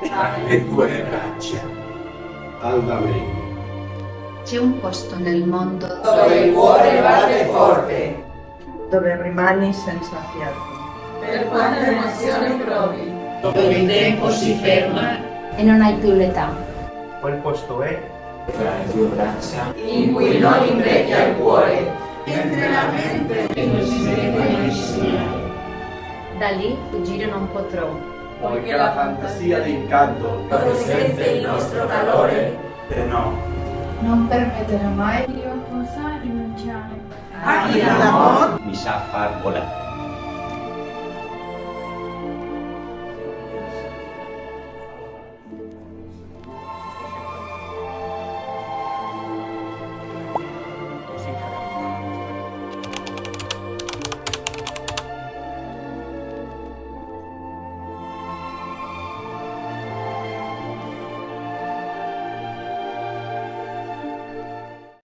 tra le tue braccia. Amen. C'è un posto nel mondo dove il cuore batte forte, dove rimani senza fiato, per quanta emozione provi, dove il tempo si ferma e non hai più l'età. Quel posto è Tra le tue braccia. in cui non invecchia il cuore, mentre la mente non si deve mai segnare. Da lì fuggire non potrò. poiché la fantasia d'incanto dove sente il nostro calore, te no. Non permetterà mai che io possa rinunciare a chi l'amor Mi sa far volare.